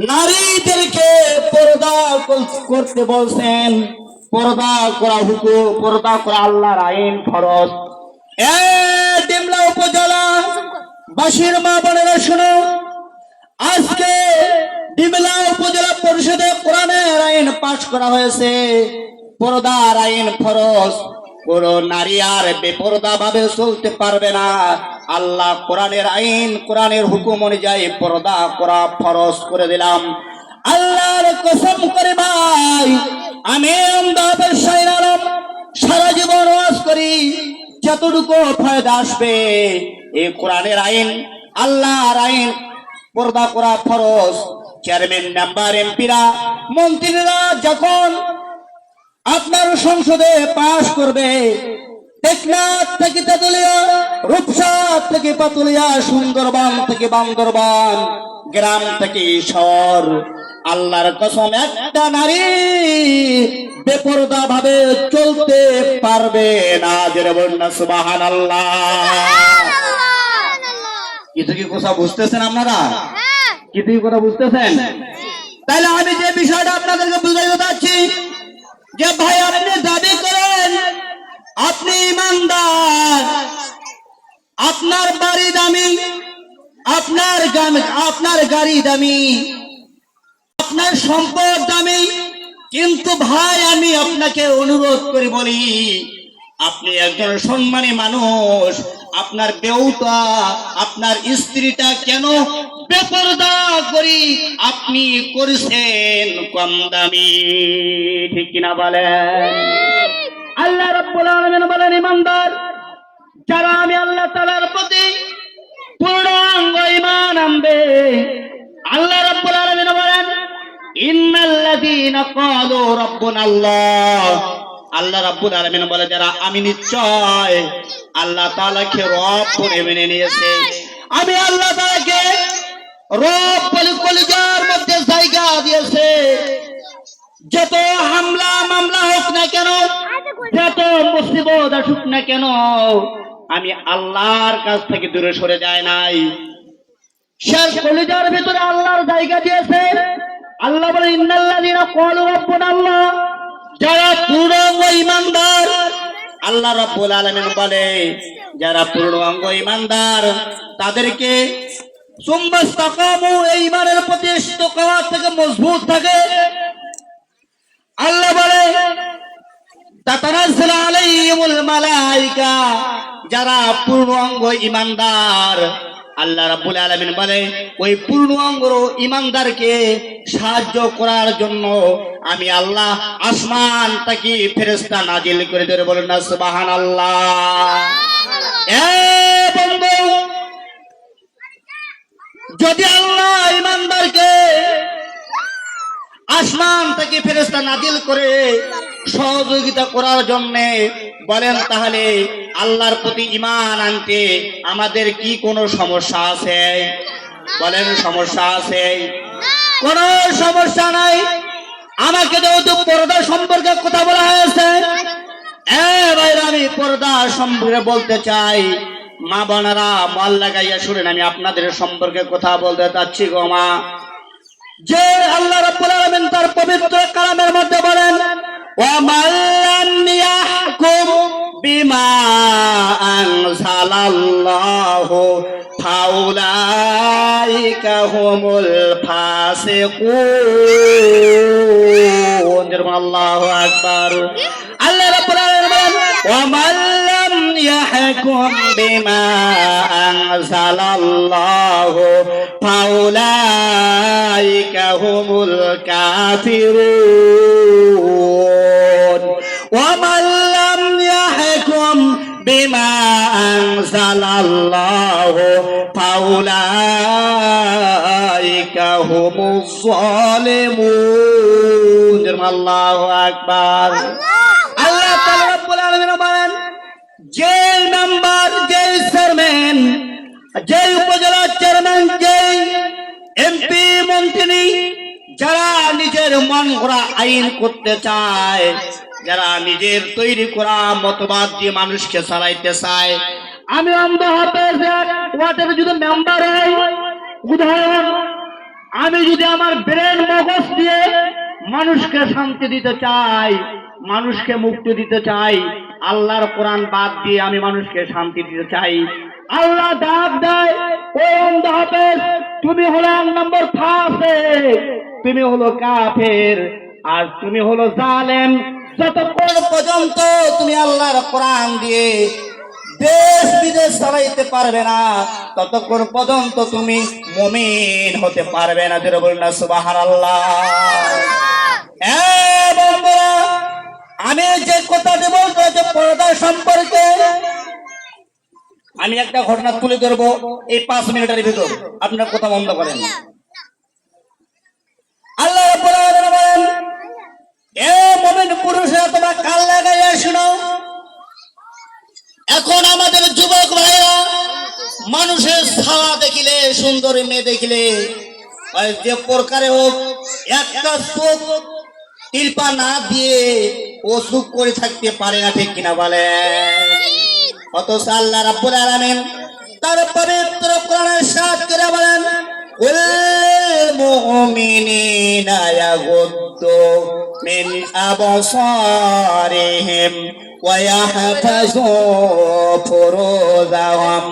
নারীদেরকে পর্দা করতে বলছেন। পর্দা করা হুকুম, পর্দা করা আল্লাহর আইন ফরজ। ডিমলা উপজেলা বাসীর মা বোনেরা শুনো, আজকে ডিমলা উপজেলা পরিষদে কোরআনের আইন পাশ করা হয়েছে। পর্দার আইন ফরজ। কোন নারী আর বেপরদা ভাবে চলতে পারবে না। আল্লাহ কোরআনের আইন, কোরআনের হুকুম অনুযায়ী পর্দা করা ফরজ করে দিলাম। আল্লাহর কসম করে ভাই, আমি আমদাদের শাইর আলম সারা জীবন ওয়াজ করি, যতটুকু ফায়দা আসবে এই কোরআনের আইন, আল্লাহর আইন পর্দা করা ফরজ। চেয়ারম্যান, মেম্বার, এমপিরা, মন্ত্রীরা যখন আপনার সংসদে পাশ করবে, টেকনাফ থেকে তেতুলিয়া, রূপসা থেকে পাতুলিয়া, সুন্দরবন থেকে বান্দরবান, গ্রাম থেকে শহর, আল্লাহর কসম একটা নারী বেপরদা ভাবে চলতে পারবে না। জোরে বলুন না সুবহানাল্লাহ। কিছু কি কথা বুঝতেছেন আপনারা? কিছু কি কথা বুঝতেছেন? তাহলে আমি যে বিষয়টা আপনাদেরকে বুঝাইতে চাচ্ছি যে ভাই, আপনি দাবি করেন আপনি ইমানদার, আপনার বাড়ি দামি, আপনার গাড়ি দামি, আপনার সম্পদ দামি, কিন্তু ভাই আমি আপনাকে অনুরোধ করে বলি, আপনি একজন সম্মানী মানুষ, আপনার বেউটা, আপনার স্ত্রীটা কেন বেপরদা করি আপনি করেছেন কম দামি? ঠিক কিনা বলেন? আল্লাহ রাব্বুল আলামিন বলেন, ইমানদার যারা আমি আল্লাহ তাআলার প্রতি পূর্ণাঙ্গ ঈমান আনবে, আল্লাহ রাব্বুল আলামিন বলেন, ইন্নাল্লাযীনা ক্বালু রাব্বুনাল্লাহ, আল্লাহ রাব্বুল আলামিন বলে যারা আমি নিশ্চয় আল্লাহ তাআলাকে রব বলে মেনে নিয়েছে, আমি আল্লাহ তাআলাকে রব বলে কলিজার মধ্যে জায়গা দিয়েছে। যত হামলা মামলা হোক না কেন, যত মুসিবত আসুক না কেন, আমি আল্লাহর কাছ থেকে দূরে সরে যায় নাই। সে কলিজার ভিতরে আল্লাহর জায়গা দিয়েছে। আল্লাহ বলে, ইন্নাল্লাযীনা ক্বালু রাব্বুনাল্লাহ, যারা পূর্ণাঙ্গ ঈমানদার, আল্লাহ রাব্বুল আলামিন বলে যারা পূর্ণাঙ্গ ঈমানদার তাদেরকে সুম্মাস্তাকামু, এই ঈমানের প্রতি ইস্তিকামাত থেকে মজবুত থাকে। আল্লাহ বলে তাতানাজ্জালু আলাইহিমুল মালায়েকা, যারা পূর্ণাঙ্গ ঈমানদার, আল্লাহ রাব্বুল আলামিন বলে ওই পূর্ণাঙ্গ ঈমানদারকে সাহায্য করার জন্য আমি আল্লাহ আসমান থেকে ফেরেশতা নাজিল করে দেব। বলুন না সুবহানাল্লাহ। বন্ধু, যদি আল্লাহ ঈমানদারকে আসমান থেকে ফেরেশতা নাজিল করে সহযোগিতা করার জন্য বলেন, তাহলে আল্লাহর প্রতি ঈমান আনতে আমাদের কি কোনো সমস্যা আছে? বলেন, সমস্যা আছে? কোনো সমস্যা নাই। আমাকে যেহেতু পর্দা সম্পর্কে কথা বলা হয়েছে, ভাইরা আমি পর্দা সম্পর্কে বলতে চাই। মা বোনেরা মন লাগাইয়া শুনেন, আমি আপনাদের সম্পর্কে কথা বলতে চাচ্ছি গো মা। যে আল্লাহ রাব্বুল আলামিন তার পবিত্র কালামের মধ্যে বলেন, ওয়া মান লাম ইয়াহকুম বিমা আনজালাল্লাহু ফাউলাইকা হুমুল ফাসিকুন। আল্লাহু আকবার। আল্লাহ রাব্বুল আলামিন বলেন, ওয়া মান লাম ইয়াহকুম বিমা আনজালাল্লাহু ফাউলাইকা হুমুল কাফিরুন। ওয়া মান লাম ইয়াহকুম বিমা আনজালাল্লাহু ফাউলাইকা হুমুজ যালিমুন। আল্লাহু আকবার। আল্লাহ তাআলা রাব্বুল আলামিন বলেন, যে মেম্বার, যে চেয়ারম্যান, যে উপজেলা চেয়ারম্যান, যে এমপি, মন্ত্রী, যারা নিজের মন গড়া আইন করতে চায়, যারা নিজের তৈরি করা মতবাদ দিয়ে মানুষকে চালাইতে চায়, আমি অন্ধ হাতে ওয়ার্ডের যদি মেম্বার হয়, উদাহরণ আমি যদি আমার ব্রেন মগজ দিয়ে মানুষকে শান্তি দিতে চাই, মানুষকে মুক্তি দিতে চাই, আল্লাহর কোরআন বাদ দিয়ে আমি মানুষকে শান্তি দিতে চাই, আল্লাহ ডাক দেয়, ও অন্ধ হাফেজ, তুমি হলো 1 নম্বর ফাসিক, তুমি হলো কাফের, আর তুমি হলো জালেম। যতক্ষণ পর্যন্ত তুমি আল্লাহর কোরআন দিয়ে দেশ বিদেশ চালাইতে পারবে না, ততক্ষণ পর্যন্ত তুমি মুমিন হতে পারবে না। যেটা বলুন না সুবহানাল্লাহ। বন্ধুরা, আমি যে কথাটি বলতে হচ্ছে পর্দা সম্পর্কে, আমি একটা ঘটনা তুলে ধরবো এই 5 মিনিটের ভিতর, আপনার কথা বন্ধ করেন। আল্লাহ রাব্বুল আলামিন বলেন, এ মুমিন পুরুষরা তোমরা কান লাগাইয়া শুনো। এখন আমাদের যুবক ভাইরা মানুষের ছায়া দেখিলে, সুন্দরী মেয়ে দেখিলে, যে প্রকারে হোক একটা চোখ টিপা না দিয়ে ও সুখ করে থাকতে পারে না, ঠিক কিনা বলেন? অথচ আল্লাহ রাব্বুল আলামিন তার পবিত্র কোরআনের সাথ করে বলেন, কুল মুমিনিনা ইয়াগুদ্দু মিন আবসারিহিম ওয়া ইয়াহফাযু ফুরুজাহুম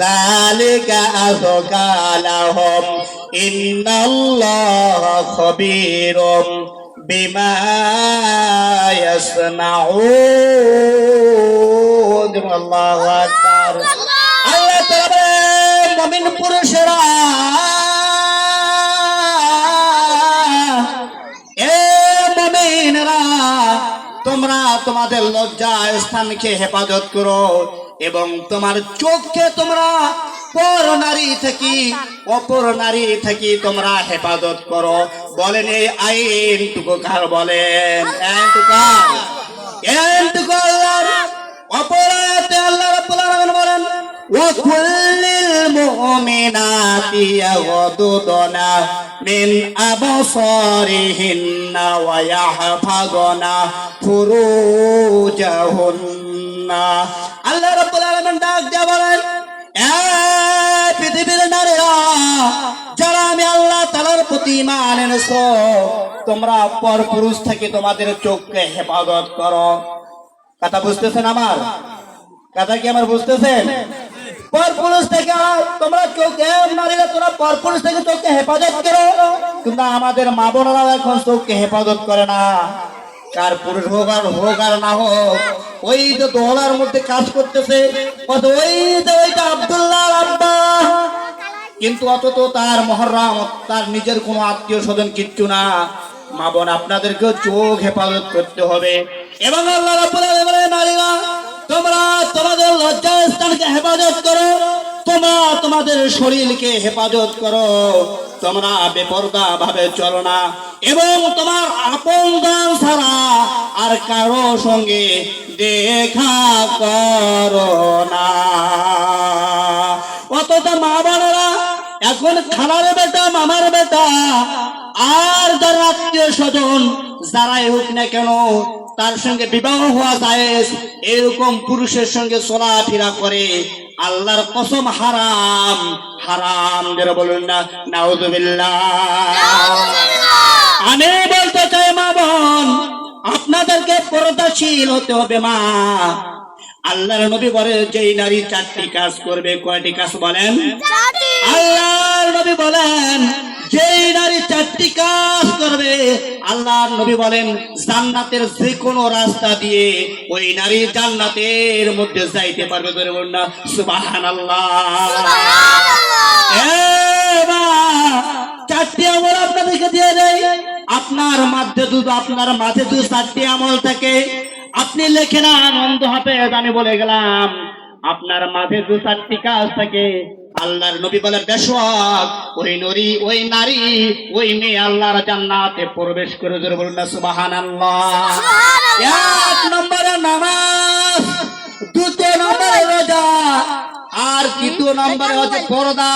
যালিকা আযকা লাহুম ইন্নাল্লাহা খাবীরুম বিমা ইয়াসনাউন। আল্লাহু আকবার। আল্লাহ তাআলা বলেন, মুমিন পুরুষেরা, এ মুমিনরা, তোমরা তোমাদের লজ্জা স্থানকে হেফাজত করো এবং তোমার চোখকে তোমরা পর নারী থেকে, অপর নারী থেকে তোমরা হেফাজত করো। বলেন এই আইনটুকু কার? বলেন আইনটুকু আল্লাহর। অপর আয়াতে আল্লাহ রাব্বুল আলামিন বলেন, ওয়া কুল্লিল মুমিনাতি ইয়াগুদুনা মিন আবসারিহিন্না ওয়া ইয়াহফাযুনা ফুরুজাহুন্না। আল্লাহ রাব্বুল আলামিন ডাক দিয়ে বলেন, পৃথিবীর নারীরা যারা আমি আল্লাহ তাআলার প্রতি ঈমান এনেছো, তোমরা পর পুরুষ থেকে তোমাদের চোখকে হেফাজত করো। কথা বুঝতেছেন আমার? কথা কি আমার বুঝতেছেন? পর পুরুষ থেকে তোমরা চোখে, নারীরা তোমরা পর পুরুষ থেকে চোখকে হেফাজত করো। কিন্তু আমাদের মা বোনেরাও এখন চোখকে হেফাজত করে না। কার পুরুষ হোক আর না হোক, ওই যে দোলার মধ্যে কাজ করতেছে, ওই যে ওইটা আব্দুল্লাহ আব্বা, কিন্তু অত তো তার মহরম, তার নিজের কোনো আত্মীয় স্বজন কিচ্ছু না। মা বোন, আপনাদেরকেও চোখ হেফাজত করতে হবে। এবং আল্লাহ রাব্বুল আলামিন বলেন, নারীরা তোমরা তোমাদের লজ্জাস্থানকে হেফাজত করো, তোমরা তোমাদের শরীরকে হেফাজত করো, তোমরা বেপরদা ভাবে চলো না এবং তোমার আপনজন ছাড়া আর কারো সঙ্গে দেখা করো না। অথচ মা বোনেরা এখন খালার বেটা, মামার বেটা, আর যারা আত্মীয় স্বজন যারাই হোক না কেন, তার সঙ্গে বিবাহ হওয়া জায়েজ, এরকম পুরুষের সঙ্গে চলাফেরা করে, আল্লাহর কসম হারাম, হারাম। যারা বলুন না নাউযুবিল্লাহ। আমি বলতে চাই মা বোন, আপনাদেরকে পর্দাশীল হতে হবে। মা, আল্লাহর নবী বলে, যেই নারী 4টি কাজ করবে, কয়টি কাজ বলেন? আল্লাহর নবী বলেন, যেই নারী 4টি কাজ করবে, আল্লাহর নবী বলেন, জান্নাতের যে কোনো রাস্তা দিয়ে ওই নারী জান্নাতের মধ্যে যাইতে পারবে। ধরে বলুন না সুবহানাল্লাহ। 4টি আমল আপনাদেরকে দিয়ে দেয়। আপনার মাঝে যদি 4টি আমল থাকে, আপনি লেখে না আনন্দ হবে। আমি বলে গেলাম, আপনার মাঝে 4টি কাজ থাকে, আল্লাহর নবী বলে, বেশক ওই নারী, ওই মেয়ে আল্লাহর জান্নাতে প্রবেশ করে। ধরে বলুন না সুবহানাল্লাহ। 1 নম্বরে নামাজ, 2 নম্বরে রোজা, আর 3 নম্বরে হচ্ছে পর্দা,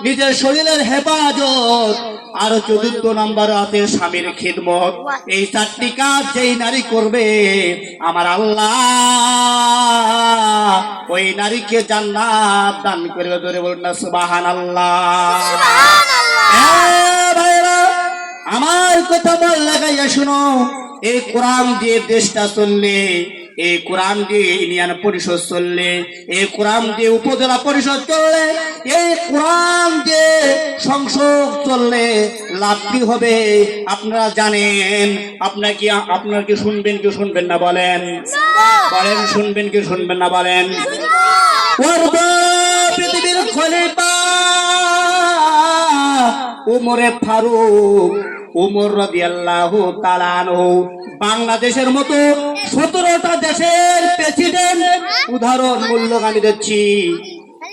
নিজের শরীরের হেফাজত, আর 4 নম্বরে আছে স্বামীর খিদমত। এই 4টি কাজ যেই নারী করবে, আমার আল্লাহ ওই নারীকে জান্নাত দান করবে। ধরে বলুন না সুবহানাল্লাহ। কথা মন লাগাইয়া শুনো, এই কোরআন দিয়ে দেশটা চললে, এই কোরআন দিয়ে ইউনিয়ন পরিষদ চললে, এই কোরআন দিয়ে উপজেলা পরিষদ চললে, এই কোরআন দিয়ে সংসদ চললে লাভ কি হবে আপনারা জানেন? আপনার কি শুনবেন কি শুনবেন না বলেন? বলেন শুনবেন কি শুনবেন না বলেন? পৃথিবীর খলিফা উমরে ফারুক উমর রাদিয়াল্লাহু তাআলা আনহু বাংলাদেশের মতো 17টা দেশের প্রেসিডেন্ট, উদাহরণ মূল্যক আমি দিচ্ছি,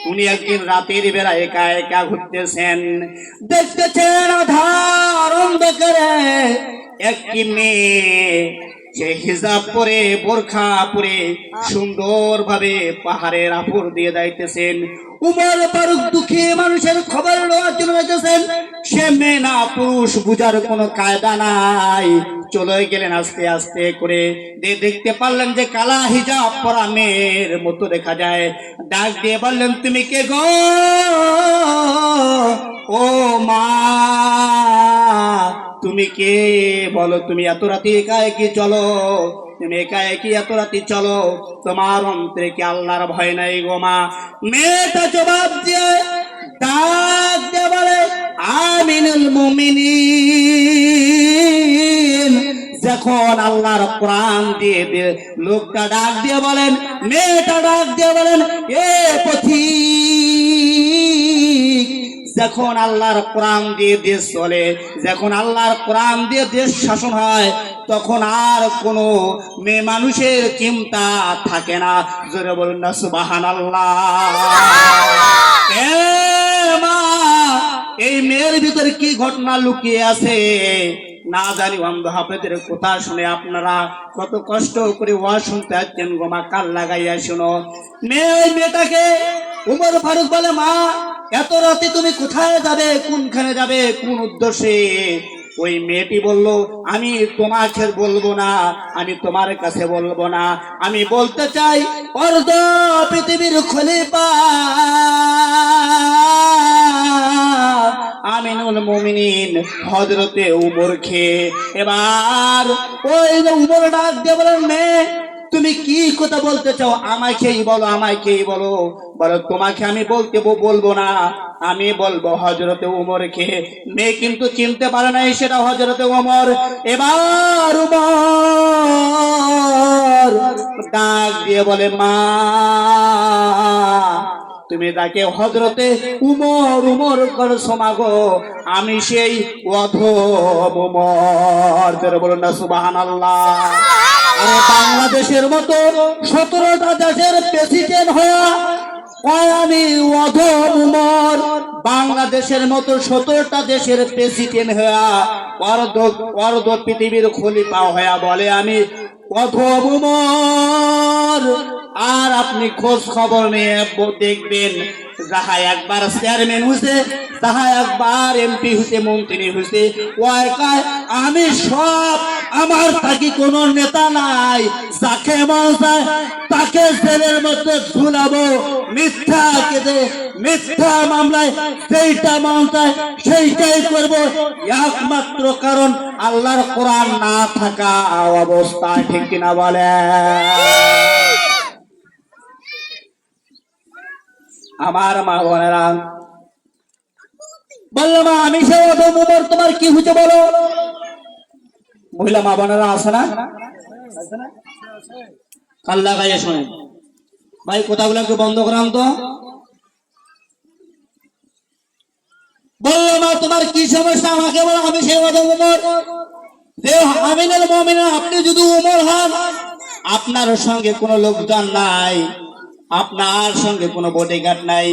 উনি একদিন রাতের বেলা একা একা ঘুরতেছেন, দেখতেছেন আধার অন্ধকারে একটি মেয়ে, সে হিজাব পরে বোরখা পরে সুন্দর ভাবে পাহাড়ের আপর দিয়ে যাইতেছেন। উমর ফারুক দুঃখী মানুষের খবর নেওয়ার জন্য যাইতেছেন, সে মেয়ে না পুরুষ বুঝার কোনো কায়দা নাই, চলে গেলেন আস্তে আস্তে করে, দেখতে পারলেন যে কালা হিজাব পরা মেয়ের মতো দেখা যায়, ডাক দিয়ে বললেন, তুমি কে গো? ও মা, তুমি কে? বলো, তুমি এত রাতে একা একই চলো? তুমি একা একই এত রাতে চলো? তোমার অন্তরে কি আল্লাহর ভয় নাই গো মা? মেয়েটা জবাব দিয়ে ডাক দিয়ে বলে, আমিনুল মুমিনিন। যখন আল্লাহর কোরআন দিয়ে লোকটা ডাক দিয়ে বলেন, মেয়েটা ডাক দিয়ে বলেন, এ পথিক, যখন আল্লাহর কোরআন দিয়ে দেশ চলে, যখন আল্লাহর কোরআন দিয়ে দেশ শাসন হয়, তখন আর কোনো মেয়ে মানুষের চিন্তা থাকে না। জোরে বলুন না সুবহানাল্লাহ। মা, এই মেয়ের ভিতরে কি ঘটনা লুকিয়ে আছে না জানি। অন্ধ হাফেজের কথা শুনে আপনারা কত কষ্ট করে ওয়াজ শুনতে আসছেন গো মা, কাল লাগাইয়া শুনো। মেয়েটাকে উমর ফারুক বলে, মা এত রাতে তুমি কোথায় যাবে, কোনখানে যাবে, কোন উদ্দেশ্যে? ওই মেয়েটি বলল, আমি তোমাকে বলবো না, আমি তোমার কাছে বলবো না, আমি বলতে চাই অর্ধ পৃথিবীর খলিফা আমিনুল মুমিনিন হযরতে উমরকে। এবার ওই উমর ডাক দিয়ে বলেন, মেয়ে তুমি কি কথা বলতে চাও? আমাকেই বলো, আমাকেই বলো। বলো, তোমাকে আমি বলবো না, আমি বলবো হযরতে উমরকে। মেয়ে কিন্তু চিনতে পারে নাই সেটা হযরতে উমর। এবার উমর ডাক দিয়ে বলে, মা তুমি তাকে হযরতে উমর উমর করছো মাগো, আমি সেই অধম উমর। বলুন না সুবহানাল্লাহ। আরে বাংলাদেশের মতো 17টা দেশের প্রেসিডেন্ট হওয়া আমি অধম উমর, বাংলাদেশের মতো 17টা দেশের প্রেসিডেন্ট হওয়া অর্ধ পৃথিবীর খলিফা হওয়া বলে আমি অধম উমর। আর আপনি খোঁজ খবর নিয়ে দেখবেন, যাহা একবার চেয়ারম্যান হয়েছে, তাহা একবার এমপি হয়েছে, মন্ত্রী হয়েছে, আমি সব, আমার থাকি কোন নেতা নাই, যাকে মন চায় তাকে জেলের মধ্যে ঝুলাবো, মিথ্যা কেঁদে মিথ্যা মামলায় যেইটা মন চায় সেইটাই করবো, একমাত্র কারণ আল্লাহর কোরআন না থাকা অবস্থায়। ঠিক কিনা বলে? আমার মা বোনেরা বললো, মা আমি সে অধম উমর, তোমার কি হচ্ছে বলো? মহিলা মা বোনেরা আছে না? কাল লাগাইয়া শোনেন ভাই, কথাগুলো একটু বন্ধ করাম তো। বললো, মা তোমার কি সমস্যা আমাকে বলো, আমি সে অধম উমর। আমিনুল মুমিনিন, আপনি যদি উমর হন, আপনার সঙ্গে কোনো লোকজন নাই, আপনার সঙ্গে কোনো বডিগার্ড নাই,